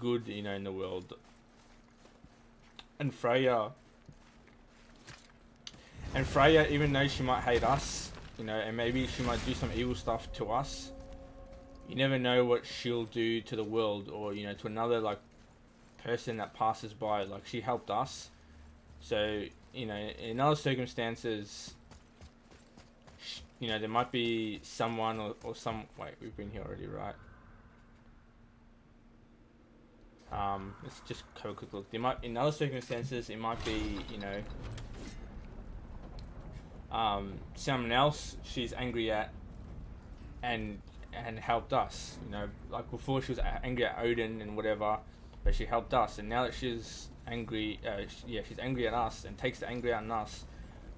good, you know, in the world. And Freya, even though she might hate us, you know, and maybe she might do some evil stuff to us, you never know what she'll do to the world, or, you know, to another, like, person that passes by. Like, she helped us, so, you know, in other circumstances, you know, there might be someone or some... Wait, we've been here already, right? Let's just have a quick look. There might, in other circumstances, it might be, you know, someone else she's angry at and helped us. You know, like before she was angry at Odin and whatever, but she helped us, and now that she's angry, she's angry at us and takes the anger out on us.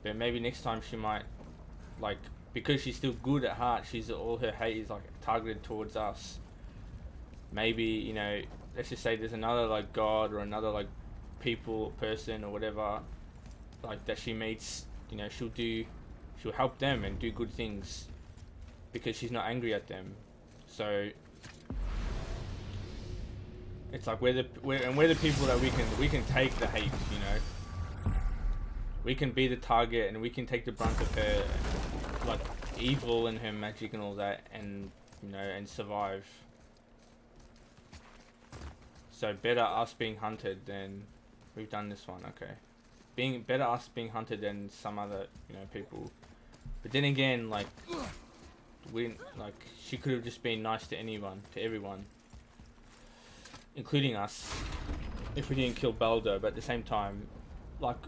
But maybe next time she might, like, because she's still good at heart, she's all her hate is like targeted towards us. Maybe, you know, let's just say there's another like god or another like person or whatever, like that she meets, you know, she'll help them and do good things because she's not angry at them. So it's like we're the people that we can take the hate, you know. We can be the target and we can take the brunt of her like evil and her magic and all that, and, you know, and survive. So better us being hunted than... We've done this one, okay. Better us being hunted than some other, you know, people. But then again, like, she could have just been nice to everyone, including us, if we didn't kill Balder. But at the same time, like,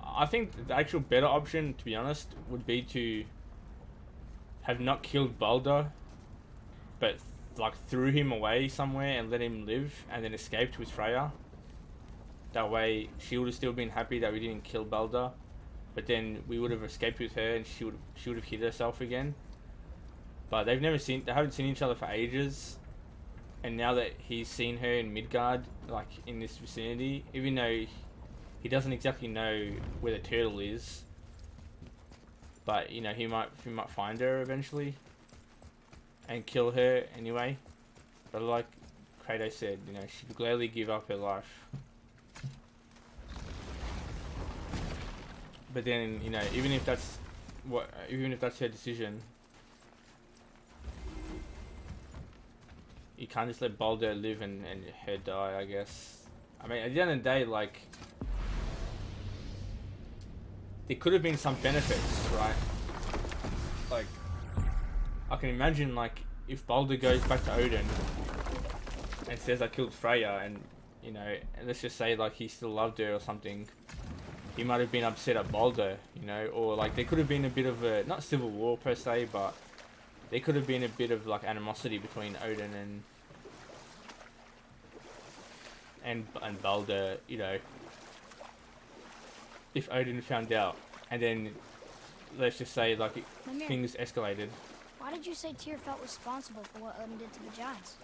I think the actual better option, to be honest, would be to have not killed Balder, but like threw him away somewhere and let him live, and then escaped with Freya. That way she would have still been happy that we didn't kill Balder, but then we would have escaped with her and she would have hid herself again. But they haven't seen each other for ages, and now that he's seen her in Midgard, like in this vicinity, even though he doesn't exactly know where the turtle is, but, you know, he might find her eventually and kill her anyway. But like Kratos said, you know, she'd gladly give up her life. But then, you know, even if that's her decision, you can't just let Balder live and her die, I guess. I mean, at the end of the day, like, there could have been some benefits, right? Like, I can imagine, like, if Balder goes back to Odin and says I killed Freya, and, you know, and let's just say, like, he still loved her or something, he might have been upset at Balder, you know, or, like, there could have been a bit of a, not civil war per se, but there could have been a bit of, like, animosity between Odin and Balder, you know, if Odin found out, and then, let's just say, like, things escalated. Why did you say Tyr felt responsible for what Odin did to the giants?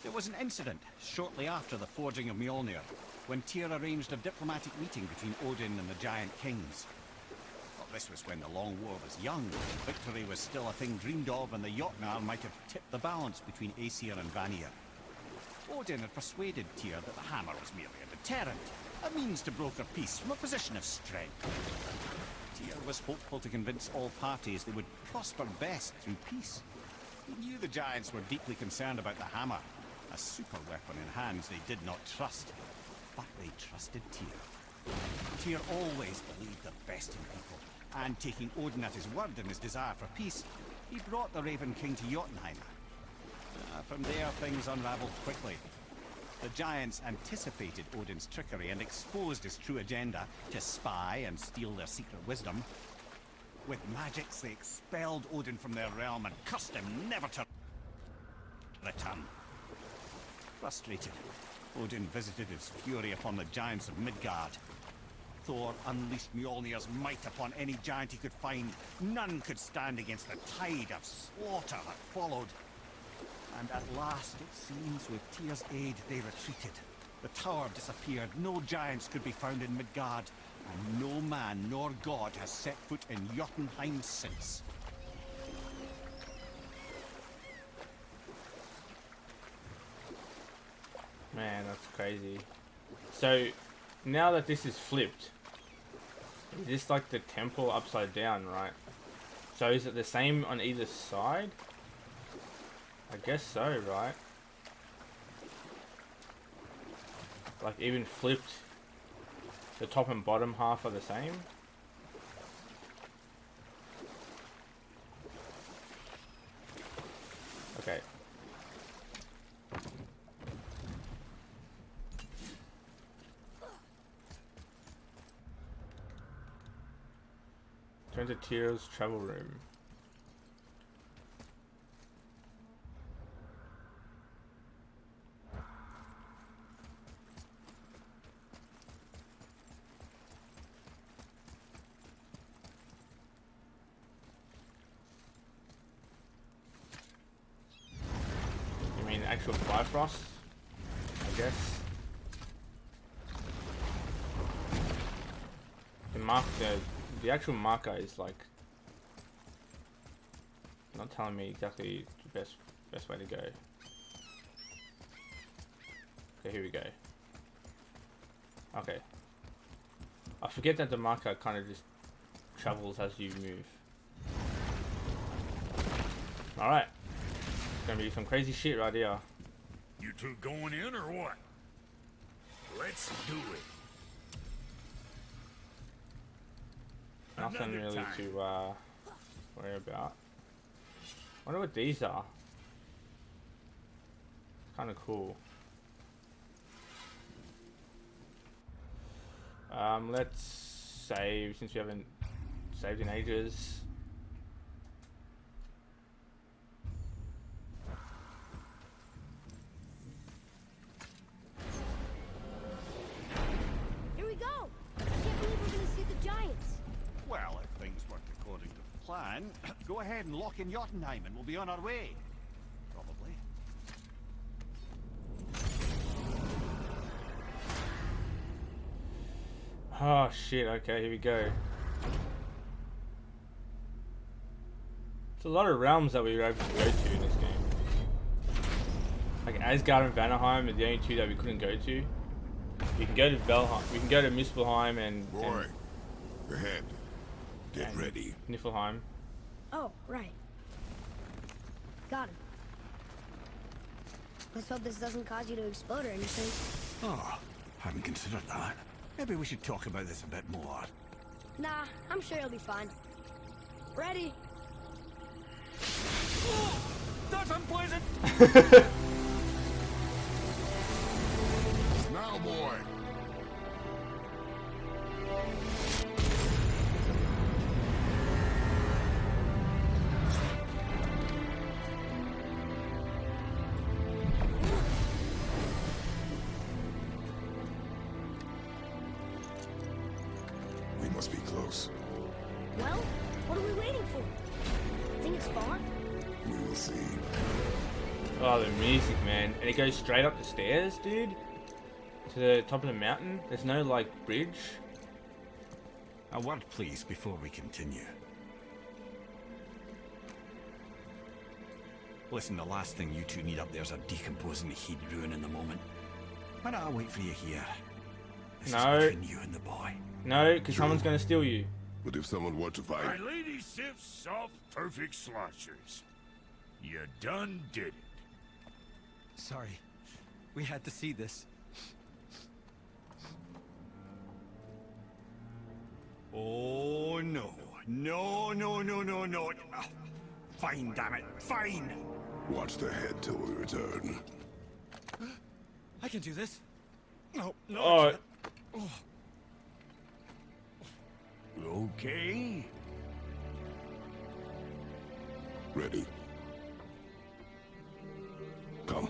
There was an incident shortly after the forging of Mjolnir, when Tyr arranged a diplomatic meeting between Odin and the giant kings. Well, this was when the Long War was young, victory was still a thing dreamed of, and the Jotnar might have tipped the balance between Aesir and Vanir. Odin had persuaded Tyr that the hammer was merely a deterrent, a means to broker peace from a position of strength. Tyr was hopeful to convince all parties they would prosper best through peace. He knew the giants were deeply concerned about the hammer, a super weapon in hands they did not trust. But they trusted Tyr. Tyr always believed the best in people, and taking Odin at his word in his desire for peace, he brought the Raven King to Jotunheim. From there, things unraveled quickly. The giants anticipated Odin's trickery and exposed his true agenda to spy and steal their secret wisdom. With magics, they expelled Odin from their realm and cursed him never to return. Frustrated, Odin visited his fury upon the giants of Midgard. Thor unleashed Mjolnir's might upon any giant he could find. None could stand against the tide of slaughter that followed. And at last, it seems, with Tyr's aid, they retreated. The tower disappeared, no giants could be found in Midgard, and no man nor god has set foot in Jotunheim since. Man, that's crazy. So, now that this is flipped, is this like the temple upside down, right? So is it the same on either side? I guess so, right? Like even flipped, the top and bottom half are the same? Okay. Turn to Tyr's travel room. You mean actual Bifrost? I guess. The actual marker is like not telling me exactly the best way to go. Okay, here we go. Okay. I forget that the marker kind of just travels as you move. Alright. It's gonna be some crazy shit right here. You two going in or what? Let's do it. Nothing really to worry about. Wonder what these are. Kind of cool. Let's save since we haven't saved in ages. Here we go! I can't believe we're gonna see the giants. Well, if things work according to plan, go ahead and lock in Jotunheim and we'll be on our way. Probably. Oh shit, okay, here we go. It's a lot of realms that we were able to go to in this game. Like Asgard and Vanaheim are the only two that we couldn't go to. We can go to Valheim, we can go to Muspelheim and Boy, ahead. Get and ready. Niflheim. Oh, right. Got him. Let's hope this doesn't cause you to explode or anything. Oh, hadn't considered that. Maybe we should talk about this a bit more. Nah, I'm sure you'll be fine. Ready? Oh, that's unpleasant. Now, boy. We must be close. Well, what are we waiting for? Think it's far? We will see. Oh, the music, man. And it goes straight up the stairs, dude. To the top of the mountain. There's no, like, bridge. A word, please, before we continue. Listen, the last thing you two need up there is a decomposing heat ruining the moment. Why don't I wait for you here? This No. is between you and the boy. No, because someone's gonna steal you. But if someone were to My fight, lady sips soft, perfect sloshers. You done did it. Sorry. We had to see this. Oh, no. No, no, no, no, no. Ah, fine, damn it. Fine. watch the head till we return. I can do this. No, no. Oh, Okay. Ready. Come.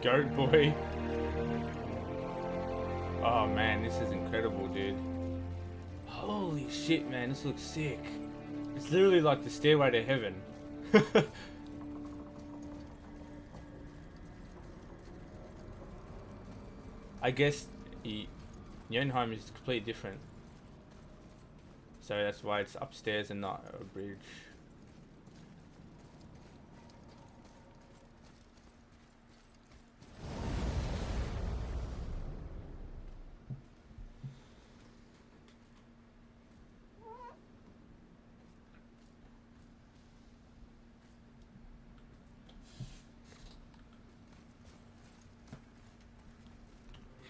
Goat boy. Oh man, this is incredible, dude. Holy shit, man, this looks sick. It's literally like the stairway to heaven. I guess Jotunheim is completely different. So that's why it's upstairs and not a bridge.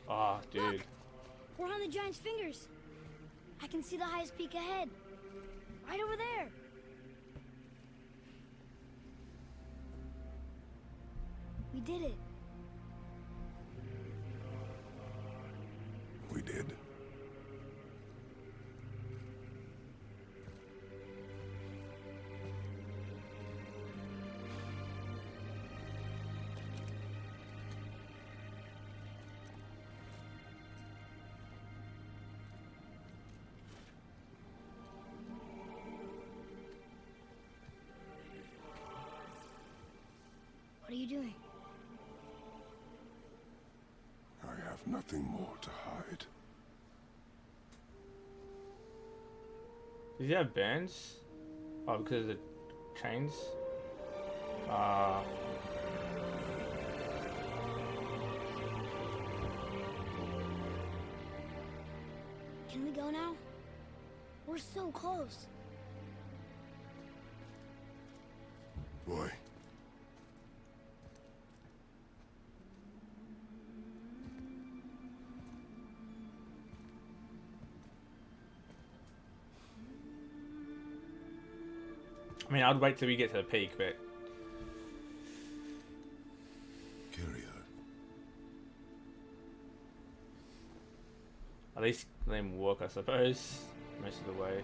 Oh, dude. Look! We're on the giant's fingers. I can see the highest peak ahead. Right over there. We did it. We did. What are you doing? I have nothing more to hide. Does he have bands? Oh, because of the chains? Can we go now? We're so close. Boy. I mean, I'd wait till we get to the peak, but Carry her. at least let him walk, I suppose, most of the way.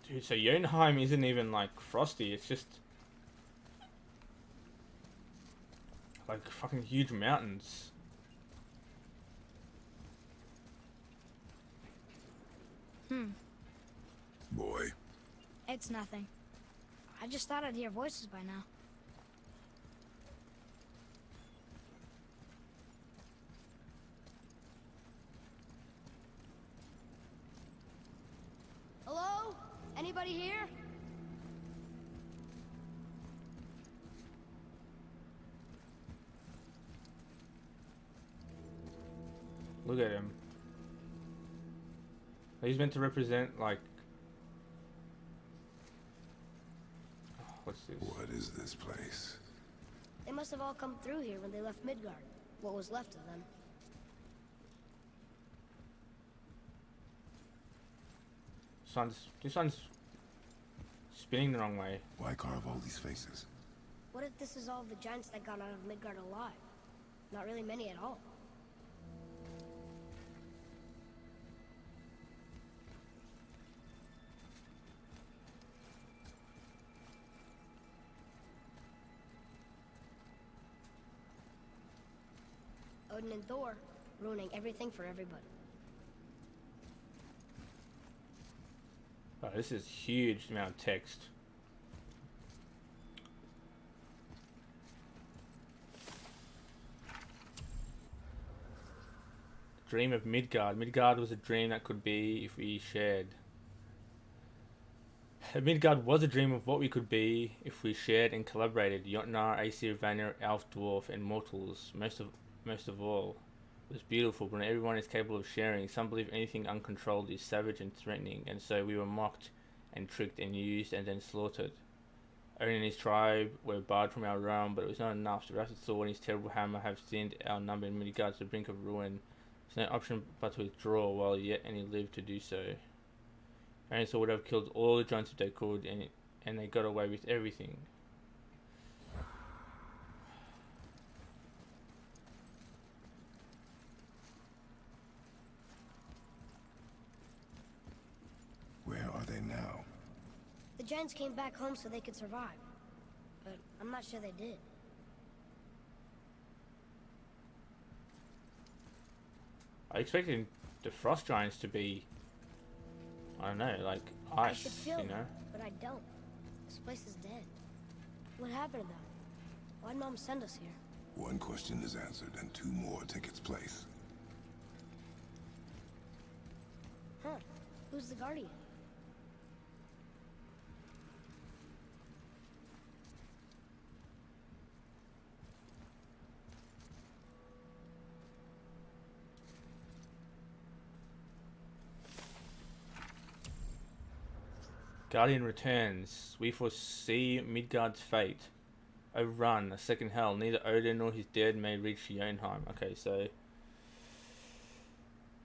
Dude, so Jotunheim isn't even like frosty, it's just like fucking huge mountains. Boy. It's nothing. I just thought I'd hear voices by now. Hello? Anybody here? Look at him. He's meant to represent like... What's this? What is this place? They must have all come through here when they left Midgard. What was left of them. This one's spinning the wrong way. Why carve all these faces? What if this is all the giants that got out of Midgard alive? Not really many at all. Odin and Thor, ruining everything for everybody. Oh, this is huge amount of text. Dream of Midgard. Midgard was a dream that could be if we shared. Midgard was a dream of what we could be if we shared and collaborated. Jotnar, Aesir, Vanir, Elf, Dwarf, and mortals. Most of all, it was beautiful, but not everyone is capable of sharing. Some believe anything uncontrolled is savage and threatening, and so we were mocked and tricked and used and then slaughtered. Odin and his tribe were barred from our realm, but it was not enough. The Rapid Sword and his terrible hammer have sent our number in Midgard to the brink of ruin. There's no option but to withdraw while yet any lived to do so. Odin would have killed all the giants if they could, and they got away with everything. Where are they now? The giants came back home so they could survive. But I'm not sure they did. I expected the frost giants to be, I don't know, like I ice, should feel you know? them, but I don't. This place is dead. What happened to them? Why'd Mom send us here? One question is answered and two more take its place. Huh. Who's the Guardian? Guardian returns. We foresee Midgard's fate. Oh run, a second hell. Neither Odin nor his dead may reach Jotunheim. Okay, so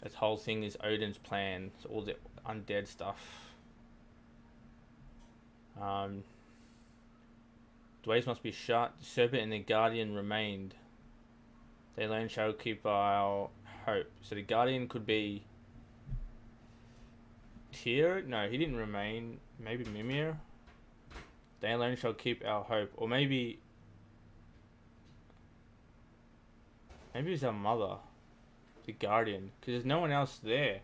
this whole thing is Odin's plan. So all the undead stuff. The ways must be shut. The serpent and the guardian remained. They alone shall keep our hope. So the guardian could be Tyr? No, he didn't remain. Maybe Mimir? They alone shall keep our hope. Or maybe it's our mother. The guardian. Because there's no one else there.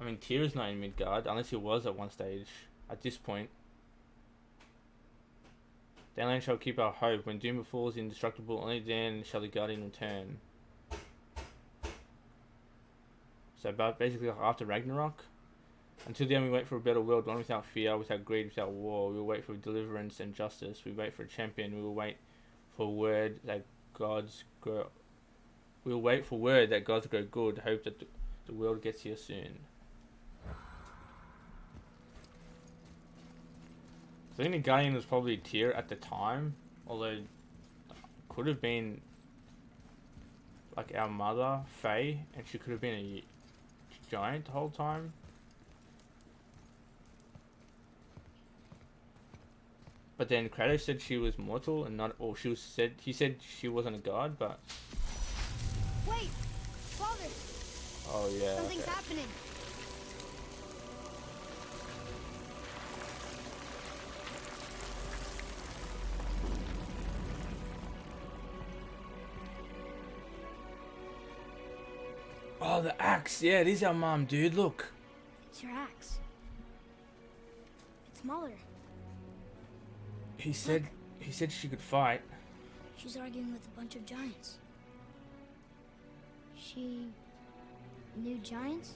I mean, Tyr's not in Midgard. Unless he was at one stage. At this point. They alone shall keep our hope. When doom befalls the indestructible, only then shall the guardian return. So about basically like after Ragnarok. Until then we wait for a better world, one without fear, without greed, without war. We will wait for deliverance and justice. We wait for a champion. We will wait for word that gods grow. We will wait for word that gods grow good. Hope that the world gets here soon. I think the Guardian was probably Tyr at the time, although it could have been like our mother, Faye, and she could have been a giant the whole time. But then Kratos said she was mortal and not, or he said she wasn't a god, but. Wait! Father! Oh yeah. Something's okay. happening! Oh, the axe. Yeah, it is our mom, dude. Look. It's your axe. It's smaller. He said she could fight. She's arguing with a bunch of giants. She knew giants?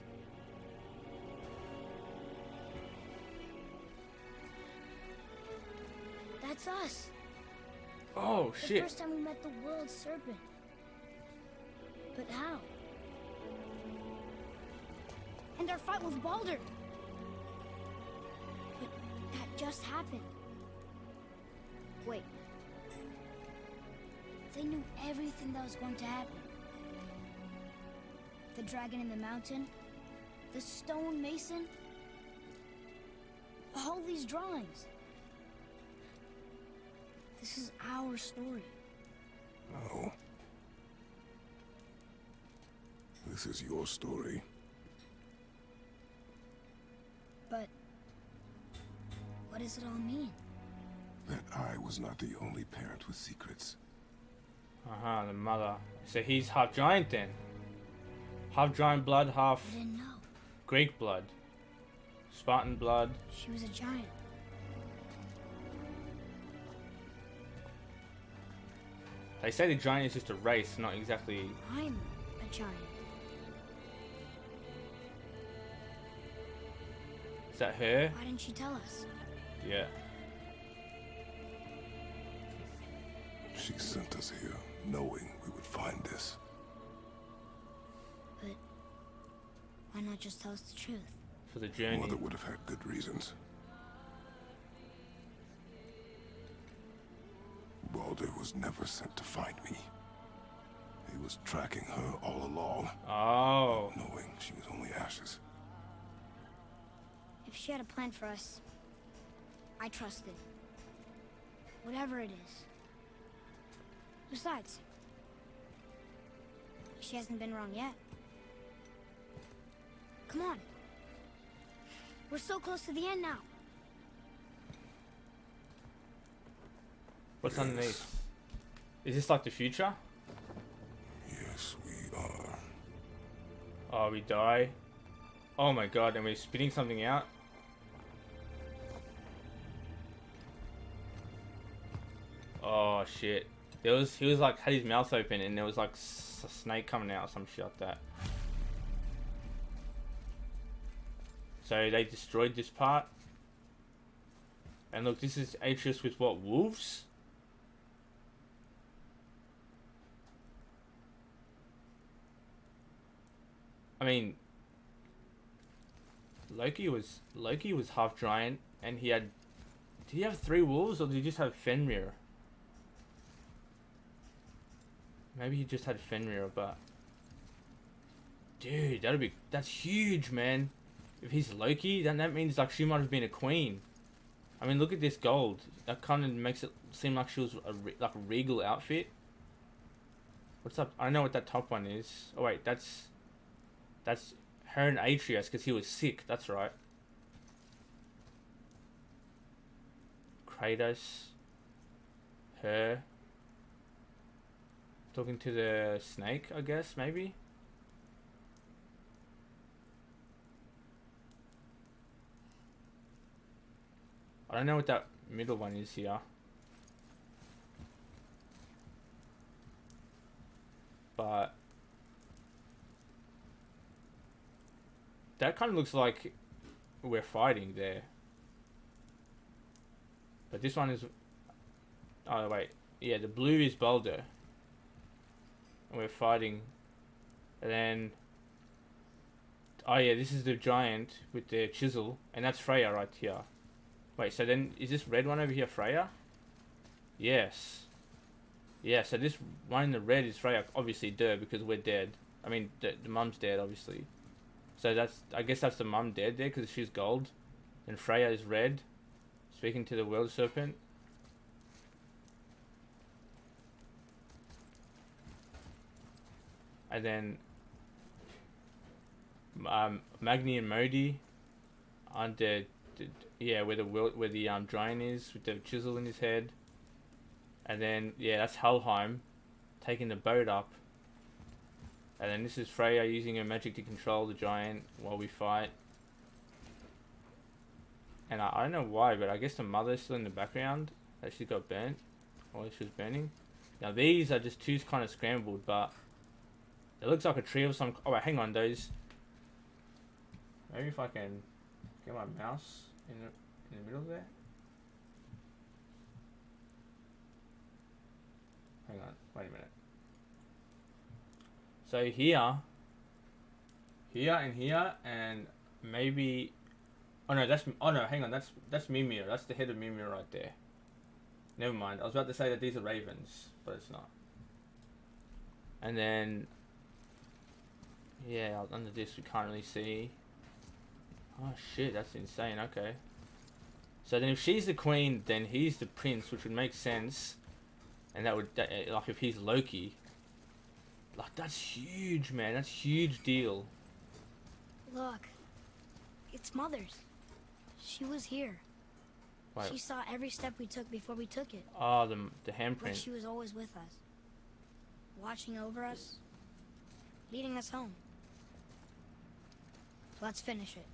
That's us. Oh The shit. first time we met the world serpent. But how? And our fight with Baldur. But that just happened. Wait. They knew everything that was going to happen. The dragon in the mountain, the stone mason, all these drawings. This is our story. No. This is your story. But what does it all mean? That I was not the only parent with secrets. The mother. So he's half giant then. Half giant blood, half I didn't know. Greek blood. Spartan blood. She was a giant. They say the giant is just a race, not exactly. I'm a giant. Is that her? Why didn't she tell us? Yeah. She sent us here, knowing we would find this. But why not just tell us the truth? For the journey. Mother would have had good reasons. Baldur was never sent to find me. He was tracking her all along, Oh. knowing she was only ashes. If she had a plan for us, I trust it. Whatever it is. Besides, she hasn't been wrong yet. Come on. We're so close to the end now. What's underneath? Is this like the future? Yes, we are. Oh, we die. Oh my god, and we're spitting something out. Oh shit. He was like, had his mouth open and there was like a snake coming out or some shit like that. So they destroyed this part. And look, this is Atreus with what, wolves? I mean, Loki was half giant and he had, did he have 3 wolves or did he just have Fenrir? Maybe he just had Fenrir, but dude, that's huge, man. If he's Loki, then that means like she might have been a queen. I mean, look at this gold. That kind of makes it seem like she was like a regal outfit. What's up? I don't know what that top one is. Oh wait, that's her and Atreus because he was sick. That's right. Kratos, her, talking to the snake, I guess, maybe. I don't know what that middle one is here. But that kind of looks like we're fighting there. But this one is... Oh, wait. Yeah, the blue is Baldur. And we're fighting. And then... Oh, yeah, this is the giant with the chisel. And that's Freya right here. Wait, so then... Is this red one over here Freya? Yes. Yeah, so this one in the red is Freya. Obviously, duh, because we're dead. I mean, the mum's dead, obviously. So that's... I guess that's the mum dead there, because she's gold. And Freya is red. Speaking to the world serpent. And then Magni and Modi on yeah, where the giant is with the chisel in his head. And then yeah, that's Helheim taking the boat up. And then this is Freya using her magic to control the giant while we fight. And I don't know why, but I guess the mother's still in the background. That she got burnt. Or she was burning. Now these are just two kind of scrambled, but it looks like a tree of some... Oh wait, hang on, those... Maybe if I can get my mouse in the middle there. Hang on, wait a minute. So here, and maybe... Oh no, hang on, that's Mimir. That's the head of Mimir right there. Never mind. I was about to say that these are ravens, but it's not. And then, yeah, under this we can't really see. Oh shit, that's insane. Okay. So then, if she's the queen, then he's the prince, which would make sense. And that would, like, if he's Loki, like that's huge, man. That's a huge deal. Look, it's Mother's. She was here. Wait. She saw every step we took before we took it. Oh, the handprint. Like she was always with us. Watching over us. Leading us home. Let's finish it.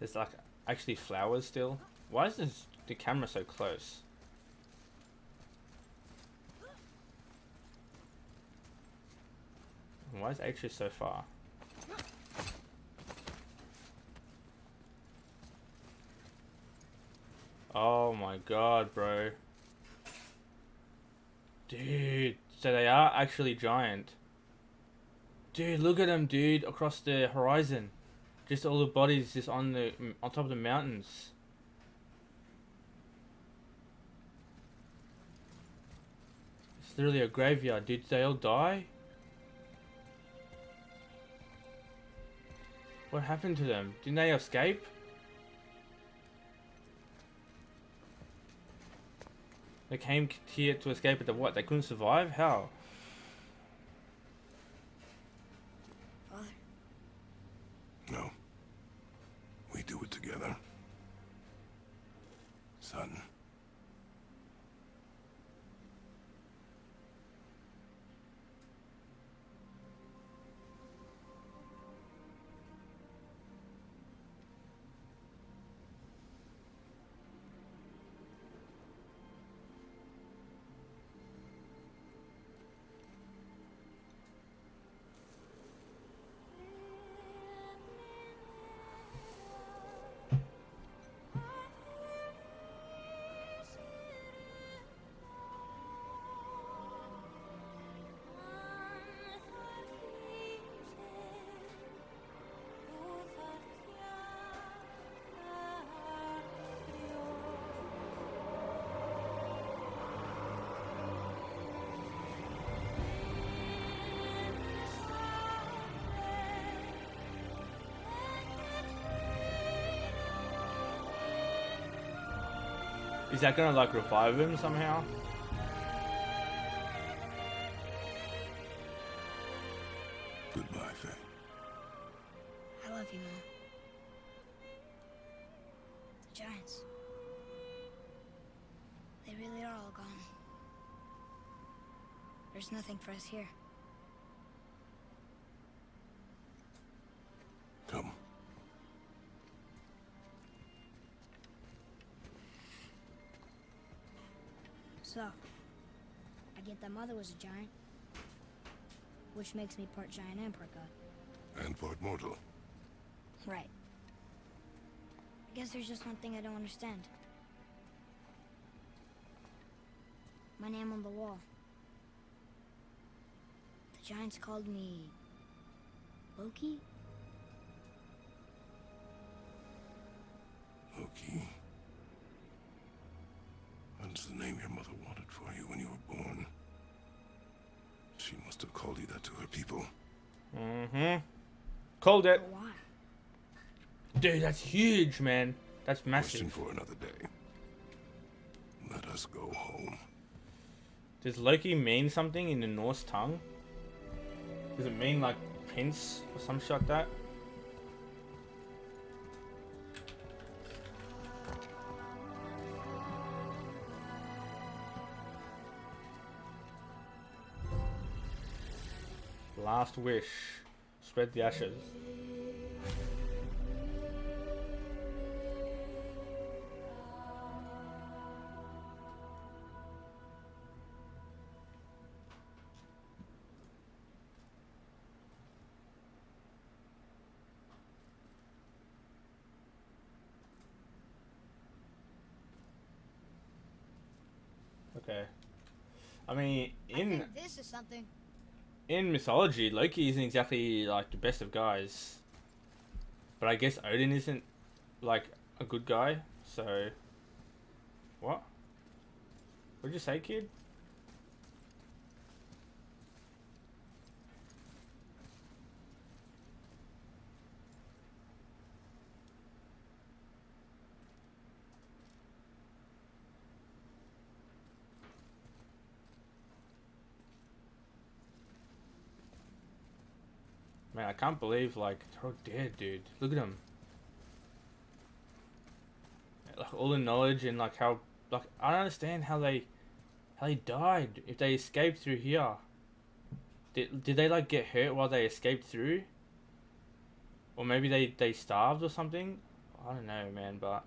There's like actually flowers still. Why is the camera so close? And why is Atreus so far? Oh my god, bro. Dude, so they are actually giant. Dude, look at them, dude, across the horizon. Just all the bodies just on top of the mountains. It's literally a graveyard. Did they all die? What happened to them? Didn't they escape? They came here to escape, but what? They couldn't survive? How? Father, No. We do it together. Son. Is that gonna like revive him somehow? Goodbye, Faye. I love you, Mom. The giants. They really are all gone. There's nothing for us here. Come. So, I get that Mother was a giant, which makes me part giant and part god. And part mortal. Right. I guess there's just one thing I don't understand. My name on the wall. The giants called me... Loki? Loki. That's the name your mother wanted for you when you were born. She must have called you that to her people. Mm-hmm. Called it. But why? Dude, that's huge, man. That's Question massive. for another day. Let us go home. Does Loki mean something in the Norse tongue? Does it mean like prince or some shit like that? Last wish. Spread the ashes. Okay. I mean, I think this is something. in mythology, Loki isn't exactly like the best of guys. But I guess Odin isn't like a good guy, so what? What'd you say, kid? Man, I can't believe like they're all dead, dude. Look at them. Like all the knowledge and like how like I don't understand how they died if they escaped through here. Did they like get hurt while they escaped through? Or maybe they starved or something? I don't know, man, but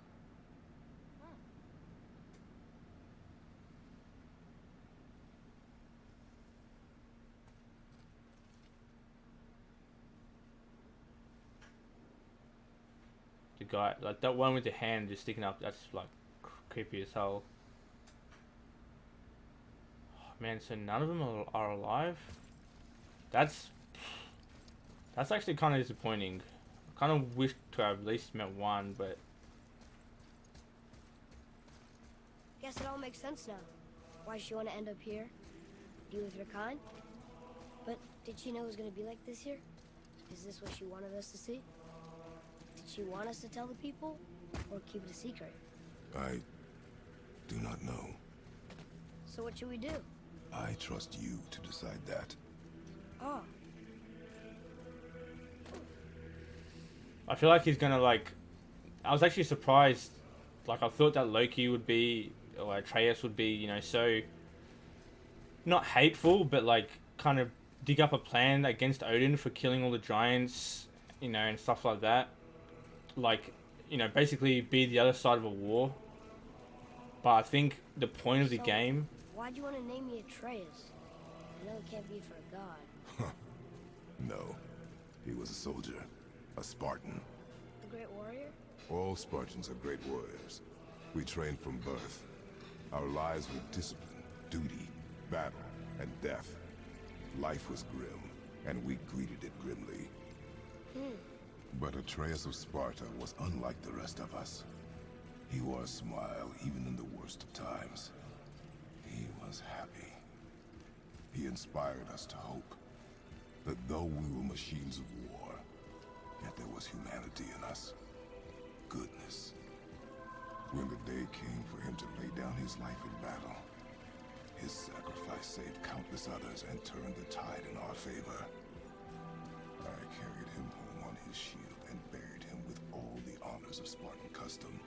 the guy, like that one with the hand just sticking up, that's like creepy as hell. Oh, man, so none of them are alive? That's actually kind of disappointing. I kind of wish to have at least met one, but Guess it all makes sense now. Why she want to end up here, be with her kind. But did she know it was going to be like this here? Is this what she wanted us to see? Did she want us to tell the people, or keep it a secret? I do not know. So what should we do? I trust you to decide that. Oh, I feel like he's gonna like. I was actually surprised. Like I thought that Loki would be, or Atreus would be, you know, so not hateful, but like kind of dig up a plan against Odin for killing all the giants, you know, and stuff like that. Like, you know, basically be the other side of a war. But I think the point of the So- game. why'd you want to name me Atreus? I know it can't be for a god. No. He was a soldier. A Spartan. A great warrior? All Spartans are great warriors. We trained from birth. Our lives were discipline, duty, battle, and death. Life was grim, and we greeted it grimly. But Atreus of Sparta was unlike the rest of us. He wore a smile even in the worst of times. He was happy. He inspired us to hope that though we were machines of war, yet there was humanity in us. Goodness. When the day came for him to lay down his life in battle, his sacrifice saved countless others and turned the tide in our favor. I carried him home on his shield and buried him with all the honors of Spartan custom.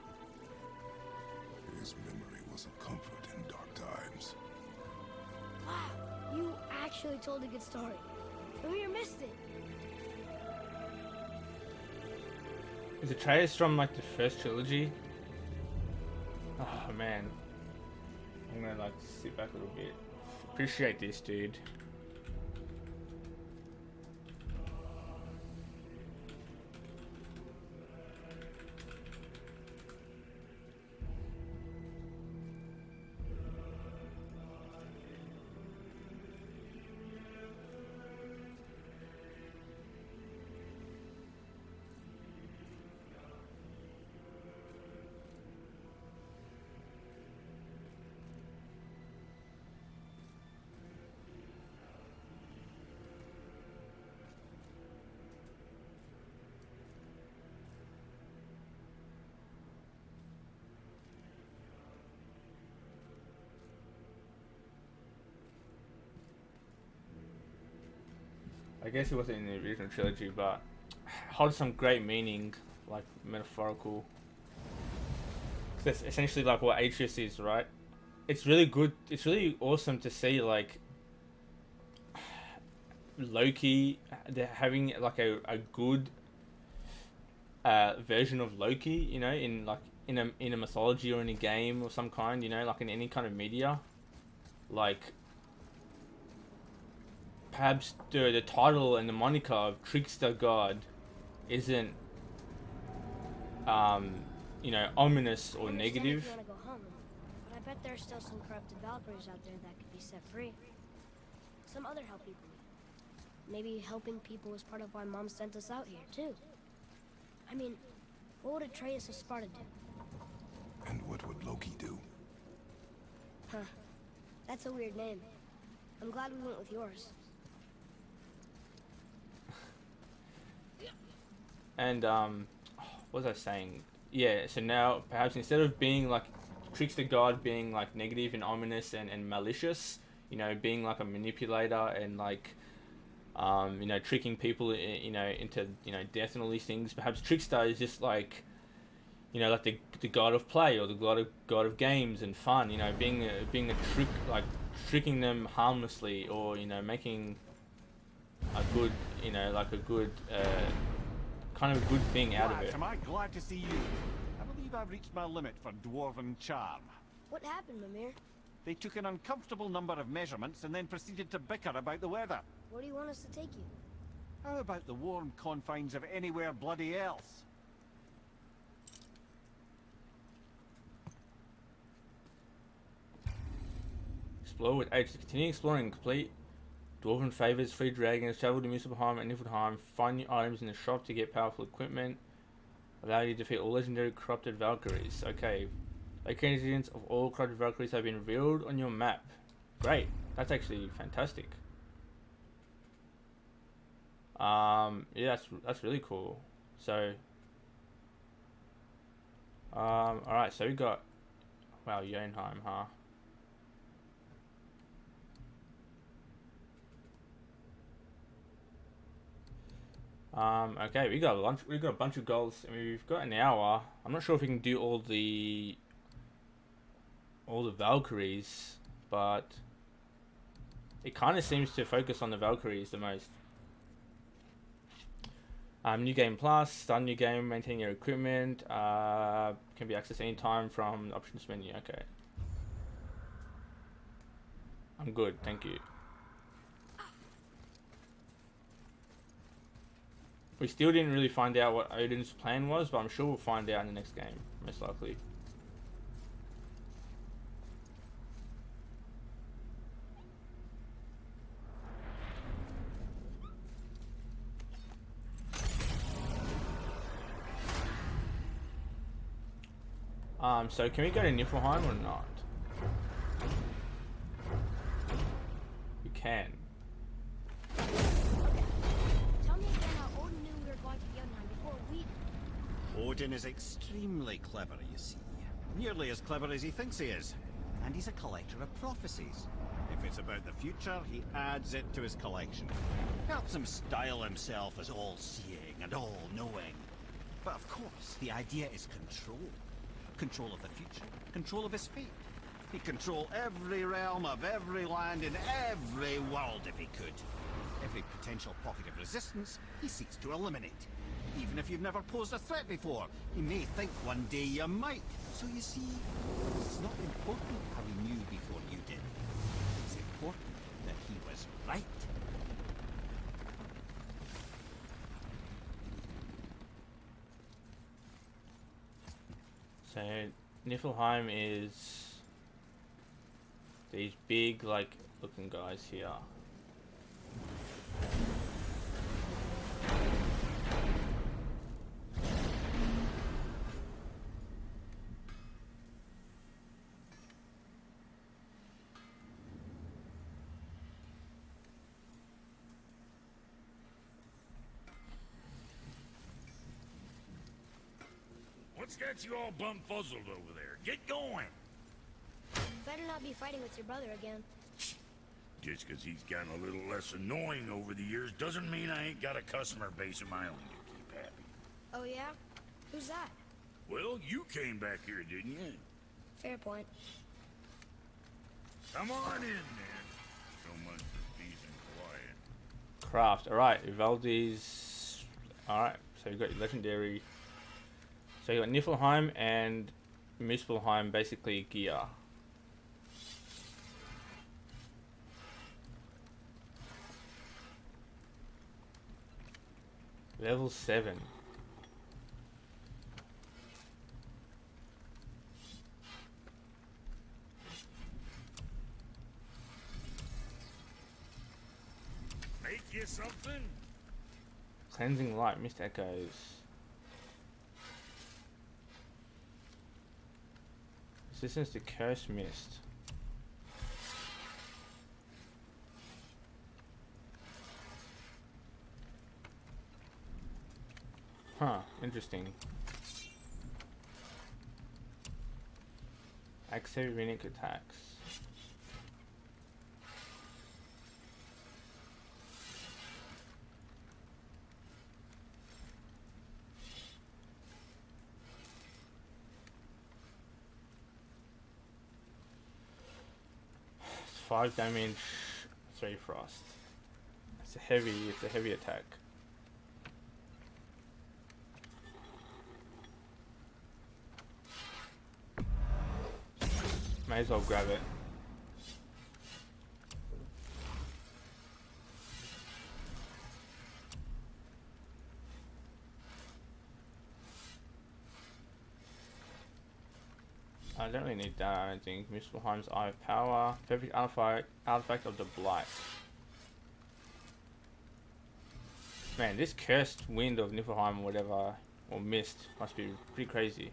His memory was a comfort in dark times. Wow, you actually told a good story. Mimir missed it. Is Atreus from like the first trilogy? Oh man. I'm gonna like sit back a little bit. Appreciate this, dude. I guess it wasn't in the original trilogy, but holds some great meaning, like metaphorical. 'Cause that's essentially like what Atreus is, right? It's really good. It's really awesome to see like Loki, they're having like a good version of Loki, you know, in like in a mythology or in a game or some kind, you know, like in any kind of media, like. Perhaps the title and the moniker of Trickster God isn't, you know, ominous or I understand negative. if you want to go home, but I bet there's still some corrupted Valkyries out there that could be set free. Some other help people need. Maybe helping people was part of why Mom sent us out here, too. I mean, what would Atreus of Sparta do? And what would Loki do? Huh. That's a weird name. I'm glad we went with yours. And what was I saying? Yeah, so now perhaps instead of being like Trickster God, being like negative and ominous and malicious, you know, being like a manipulator and like you know, tricking people, you know, into, you know, death and all these things. Perhaps Trickster is just like, you know, like the god of play or the god of games and fun. You know, being a trick, like tricking them harmlessly, or you know, making a good, you know, like a good kind of a good thing out of Right, it. am I glad to see you? I believe I've reached my limit for dwarven charm. What happened, Mimir? They took an uncomfortable number of measurements and then proceeded to bicker about the weather. Where do you want us to take you? How about the warm confines of anywhere bloody else? Explore with H. Continue exploring. Complete Dwarven favors, free dragons, travel to Muspelheim and Niflheim, find new items in the shop to get powerful equipment, allow you to defeat all legendary corrupted Valkyries. Okay. Locations of all corrupted Valkyries have been revealed on your map. Great. That's actually fantastic. Yeah, that's really cool. So alright, so we got, wow, Jotunheim, huh? Okay, we got a bunch of goals. I mean, we've got an hour. I'm not sure if we can do all the Valkyries, but it kind of seems to focus on the Valkyries the most. New game plus, start new game, maintain your equipment, can be accessed anytime from the options menu. Okay. I'm good, thank you. We still didn't really find out what Odin's plan was, but I'm sure we'll find out in the next game, most likely. So can we go to Niflheim or not? We can. Tell me again how Odin knew we were going to Jotunheim before we did. Odin is extremely clever, you see. Nearly as clever as he thinks he is. And he's a collector of prophecies. If it's about the future, he adds it to his collection. Helps him style himself as all-seeing and all-knowing. But of course, the idea is control. Control of the future, control of his fate. He'd control every realm of every land in every world if he could. Every potential pocket of resistance, he seeks to eliminate. Even if you've never posed a threat before, he may think one day you might. So you see, it's not important how he knew before you did. It's important that he was right. So Niflheim is these big, like, looking guys here. What's got you all bum-fuzzled over there? Get going! Better not be fighting with your brother again. Just 'cause he's gotten a little less annoying over the years doesn't mean I ain't got a customer base of my own to keep happy. Oh yeah? Who's that? Well, you came back here, didn't you? Fair point. Come on in, then. So much for peace and quiet. Craft. Alright, Uvaldi's. Alright, so you've got legendary. So you got Niflheim and Muspelheim, basically gear. Level 7. Make you something? Cleansing light, mist echoes. Resistance to curse mist. Huh, interesting. Accept unique attacks. It's 5 damage, 3 frost. It's a heavy attack. May as well grab it. I don't really need that, I don't think. Muspelheim's Eye of Power. Perfect artifact of the Blight. Man, this cursed wind of Niflheim or whatever, or mist, must be pretty crazy.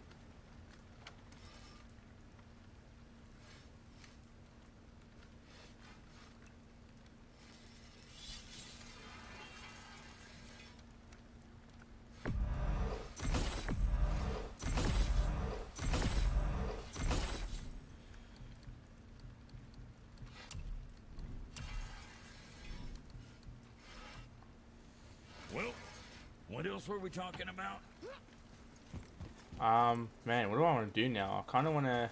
else were we talking about? Man, what do I want to do now? I kind of want to.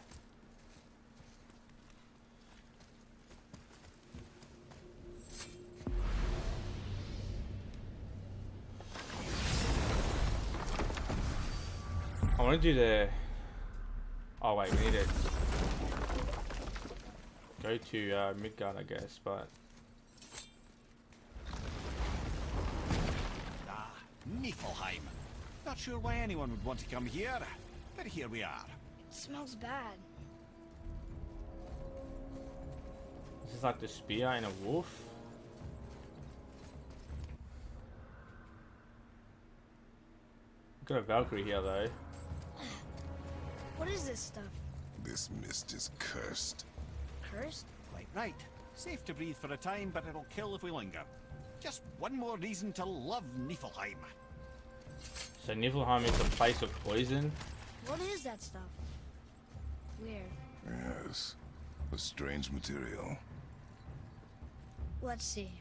I want to do the. Oh wait, we need to go to Midgard, I guess, but. Ah, Niflheim. Not sure why anyone would want to come here, but here we are. It smells bad. This is like the spear in a wolf. Got a Valkyrie here though. What is this stuff? This mist is cursed. Cursed? Quite right. Safe to breathe for a time, but it'll kill if we linger. Just one more reason to love Niflheim. So Niflheim is a place of poison. What is that stuff? Weird. Yes. A strange material. Let's see.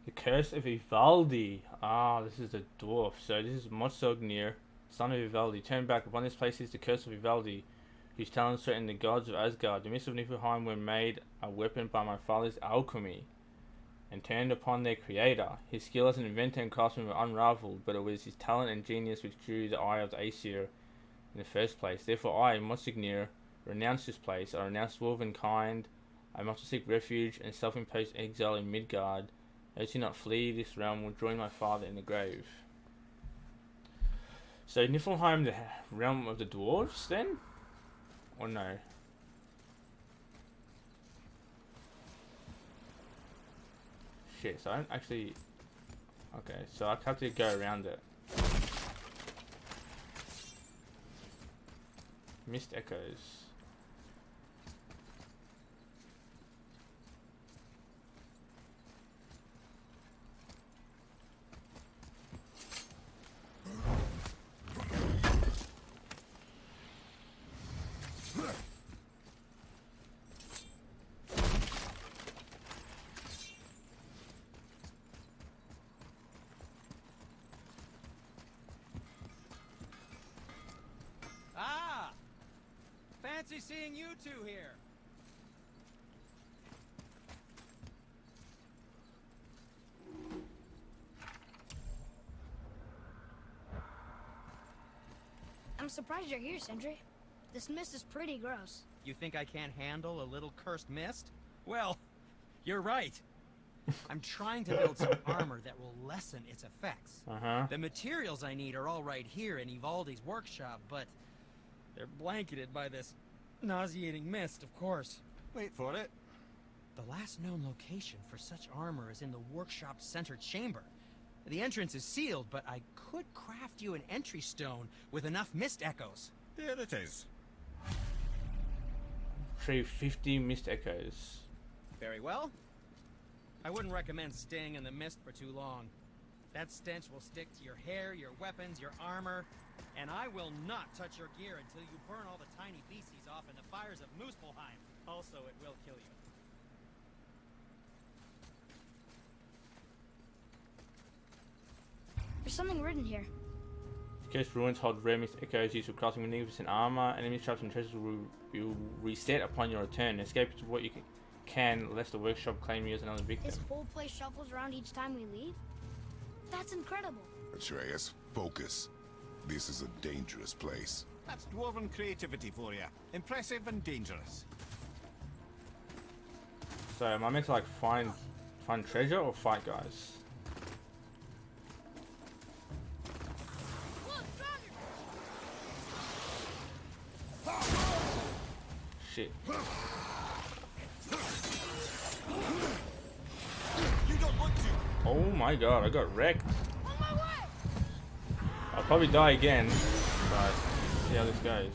The Curse of Ivaldi. Ah, this is a dwarf. So this is Motsognir, son of Ivaldi. Turn back. Upon this place is the Curse of Ivaldi, whose talents threaten the gods of Asgard. The mists of Niflheim were made a weapon by my father's alchemy, and turned upon their creator. His skill as an inventor and craftsman were unrivaled, but it was his talent and genius which drew the eye of the Aesir in the first place. Therefore I, Motsognir, renounce this place. I renounce dwarvenkind. I must seek refuge and self-imposed exile in Midgard. Those who not flee this realm will join my father in the grave. So Niflheim, the realm of the dwarves, then? Or no? Shit, so I don't actually... Okay, so I have to go around it. Mist Echoes. Ah! Fancy seeing you two here. I'm surprised you're here, Sindri. This mist is pretty gross. You think I can't handle a little cursed mist? Well, you're right. I'm trying to build some armor that will lessen its effects. The materials I need are all right here in Ivaldi's workshop, but they're blanketed by this nauseating mist, of course. Wait for it. The last known location for such armor is in the workshop's center chamber. The entrance is sealed, but I could craft you an entry stone with enough mist echoes. There it is. Trade 50 Mist Echoes. Very well. I wouldn't recommend staying in the mist for too long. That stench will stick to your hair, your weapons, your armor, and I will not touch your gear until you burn all the tiny beasties off in the fires of Muspelheim. Also, it will kill you. There's something written here. Cursed ruins hold rare Mist Echoes used for crafting magnificent armor. Enemy traps and treasures will reset upon your return. Escape to what you can, lest the workshop claim you as another victim. This whole place shuffles around each time we leave? That's incredible. Atreus, focus. This is a dangerous place. That's dwarven creativity for you. Impressive and dangerous. So am I meant to like find treasure or fight guys? Shit. You don't want to. Oh my god, I got wrecked. On my way! I'll probably die again, but see how this goes.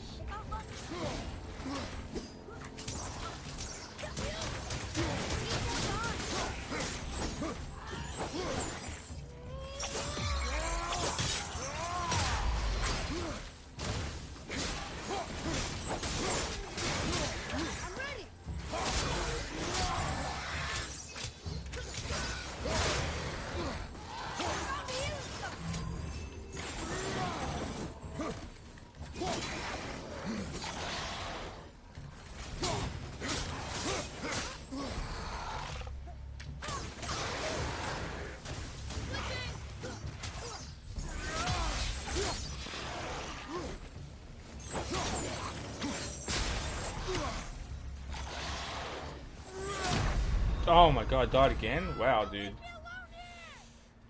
Oh my god, I died again? Wow, dude.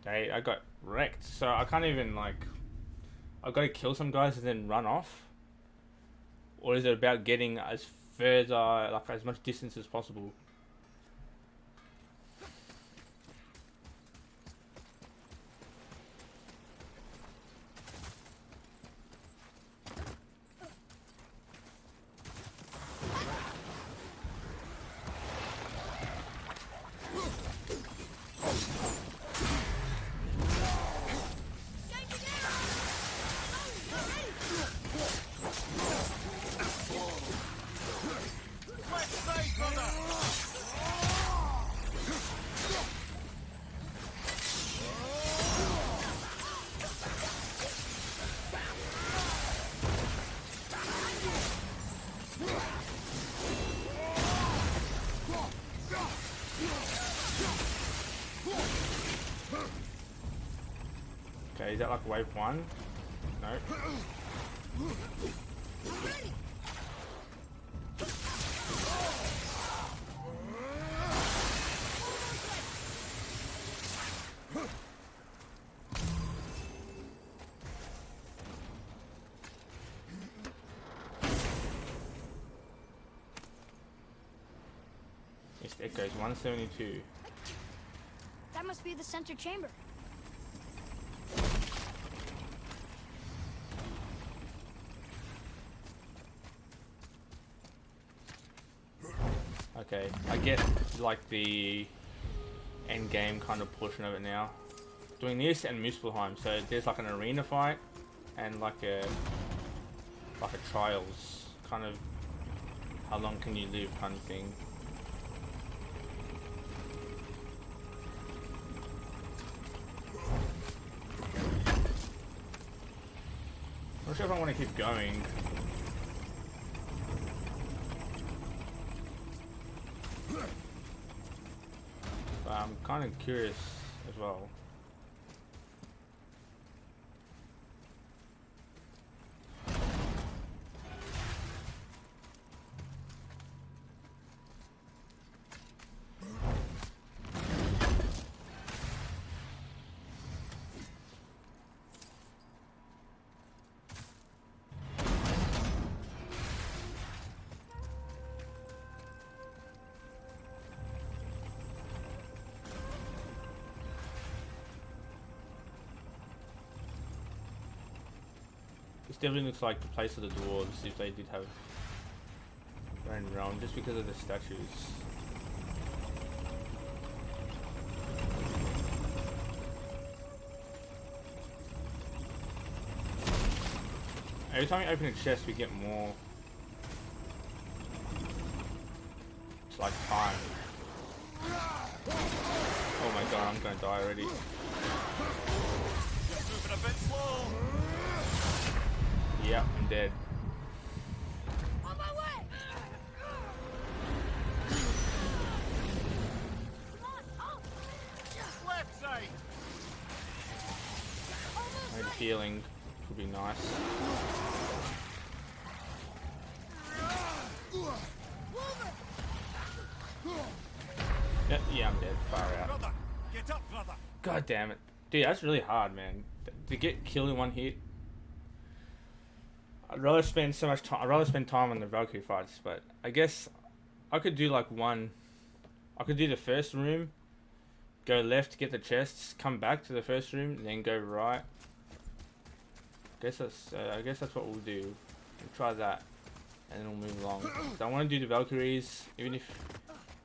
Okay, I got wrecked. So I can't even, like... I've got to kill some guys and then run off? Or is it about getting as further, like as much distance as possible? Okay, is that like wave 1? No. Yes, it goes 172. That must be the center chamber. Okay, I get like the end game kind of portion of it now. Doing this and Muspelheim, so there's like an arena fight and like a trials kind of how long can you live kind of thing. I'm not sure if I want to keep going. But I'm kind of curious as well. This definitely looks like the place of the dwarves if they did have their own realm, just because of the statues. Every time we open a chest we get more. It's like time. Oh my god, I'm gonna die already. Moving a bit slow. Yep, I'm dead. On my way! Come on, oh! Left side. Maybe healing would be nice. Yeah, I'm dead. Far out. Brother, get up, brother. God damn it. Dude, that's really hard, man. To get killed in one hit. I'd rather spend so much time. I'd rather spend time on the Valkyrie fights, but I guess I could do like one. I could do the first room, go left to get the chests, come back to the first room, and then go right. I guess that's what we'll do. We'll try that, and then we'll move along. So I want to do the Valkyries, even if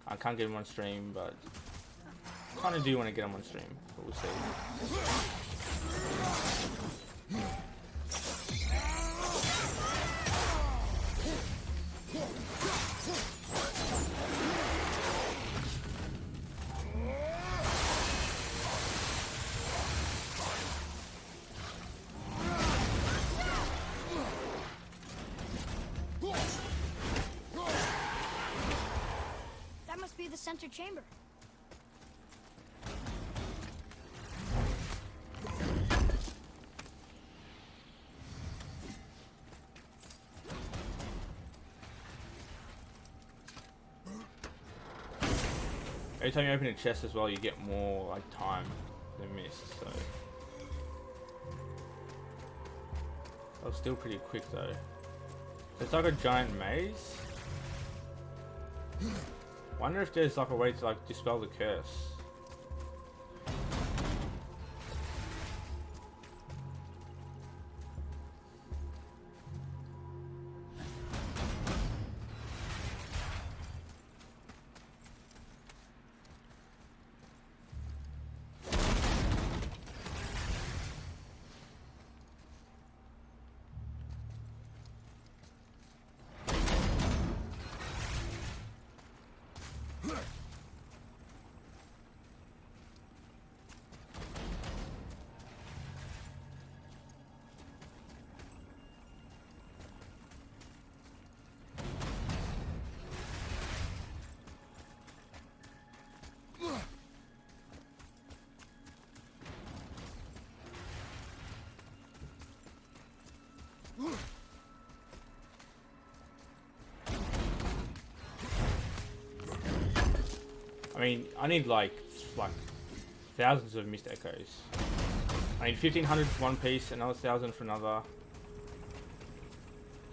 I can't get them on stream, but I kind of do want to get them on stream. But we'll see. That must be the center chamber. Every time you open a chest as well, you get more like time than mist. So that was still pretty quick though. So it's like a giant maze. Wonder if there's like a way to like dispel the curse. I mean, I need like thousands of mist echoes. I need 1500 for one piece, another 1000 for another.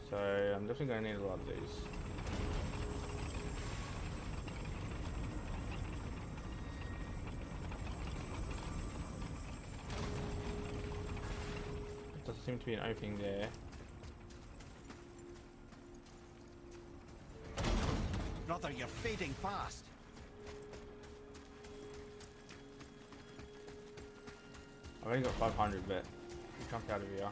So I'm definitely going to need a lot of these. There doesn't seem to be an opening there. Brother, you're fading fast. I've only got 500, but we'll jump out of here.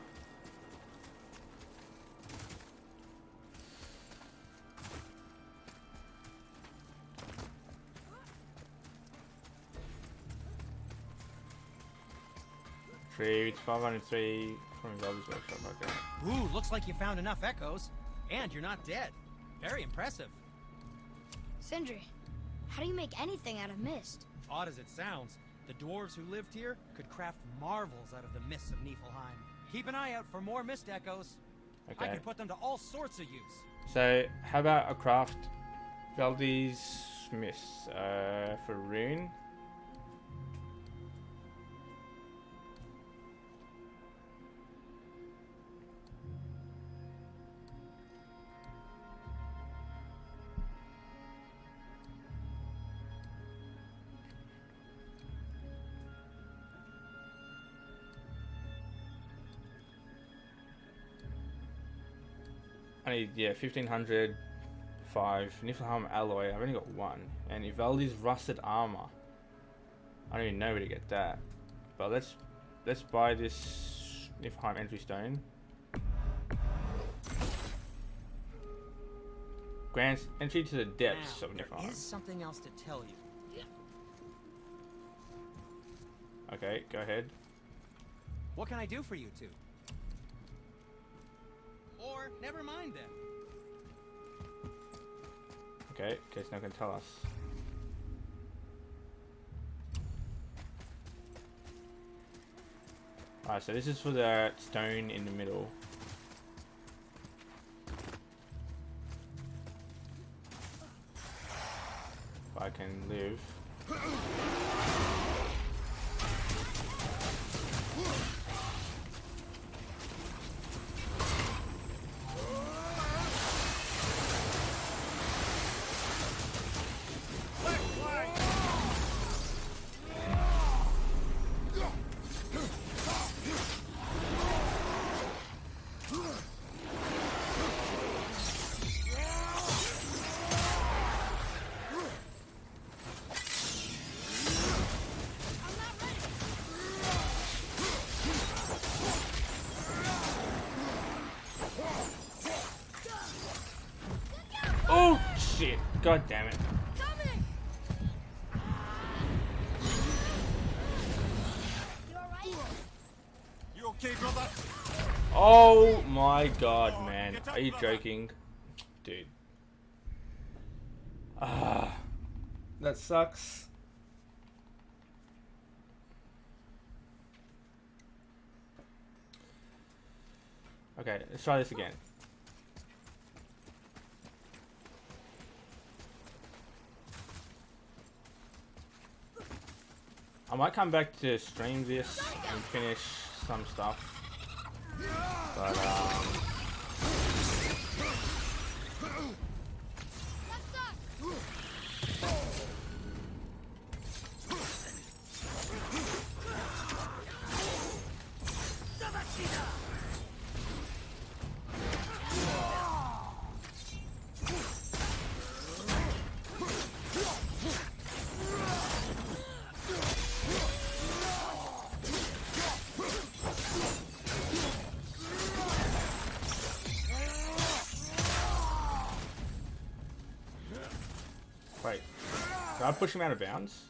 It's 503 from Veldy's workshop. Okay. Ooh, looks like you found enough echoes. And you're not dead. Very impressive. Sindri, how do you make anything out of mist? Odd as it sounds, the dwarves who lived here could craft marvels out of the mists of Niflheim. Keep an eye out for more mist echoes. Okay. I can put them to all sorts of use. So, how about a craft Veldy's mists for rune? I need, yeah, 1500, 5. Niflheim alloy, I've only got 1. And Ivaldi's rusted armor. I don't even know where to get that. But let's buy this Niflheim entry stone. Grants entry to the depths Now, of there Niflheim. is something else to tell you. Okay, go ahead. What can I do for you two? Or never mind then. Okay, in case no one can tell us. Alright, so this is for the stone in the middle. If I can live. Oh shit! God damn it! You okay, brother? Oh my god, man! Are you joking, dude? Ah, that sucks. Okay, let's try this again. I might come back to stream this and finish some stuff. But wait, did I push him out of bounds?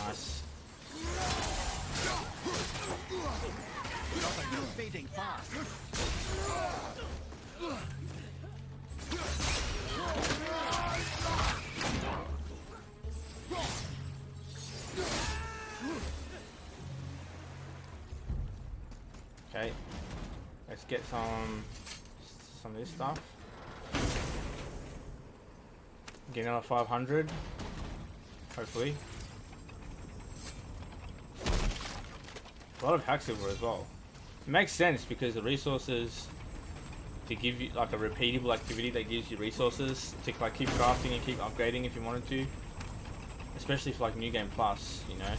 Nice. You're fading fast. Okay, let's get some of this stuff. Get another 500, hopefully. A lot of hack silver as well. It makes sense because the resources to give you like a repeatable activity that gives you resources to like keep crafting and keep upgrading if you wanted to, especially for like New Game Plus, you know.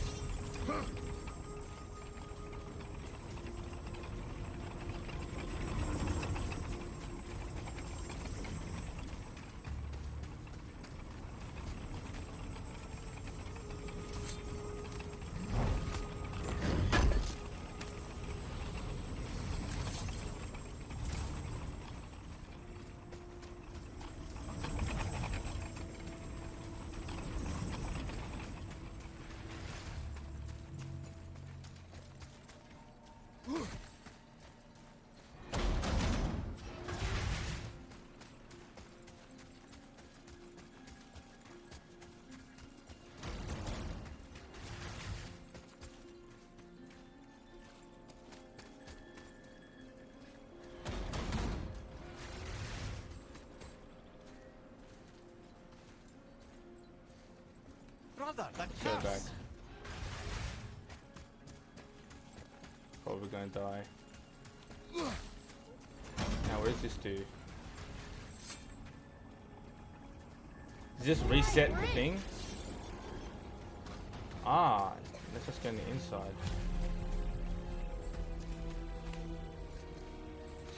Brother, that Go back. curse! Probably gonna die. Now what does this do? Does this reset the thing? Ah, let's just go on the inside.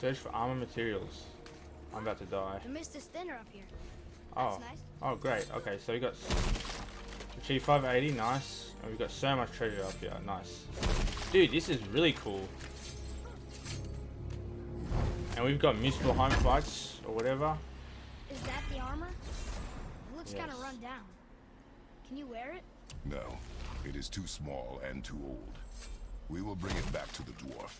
Search for armor materials. I'm about to die. The mist is thinner up here. Oh, That's nice. oh great. Okay, so we got achieve 580, nice. And we've got so much treasure up here, nice. Dude, this is really cool. And we've got Muspelheim fights or whatever. Is that the armor? It looks kind of run down. Can you wear it? No, it is too small and too old. We will bring it back to the dwarf.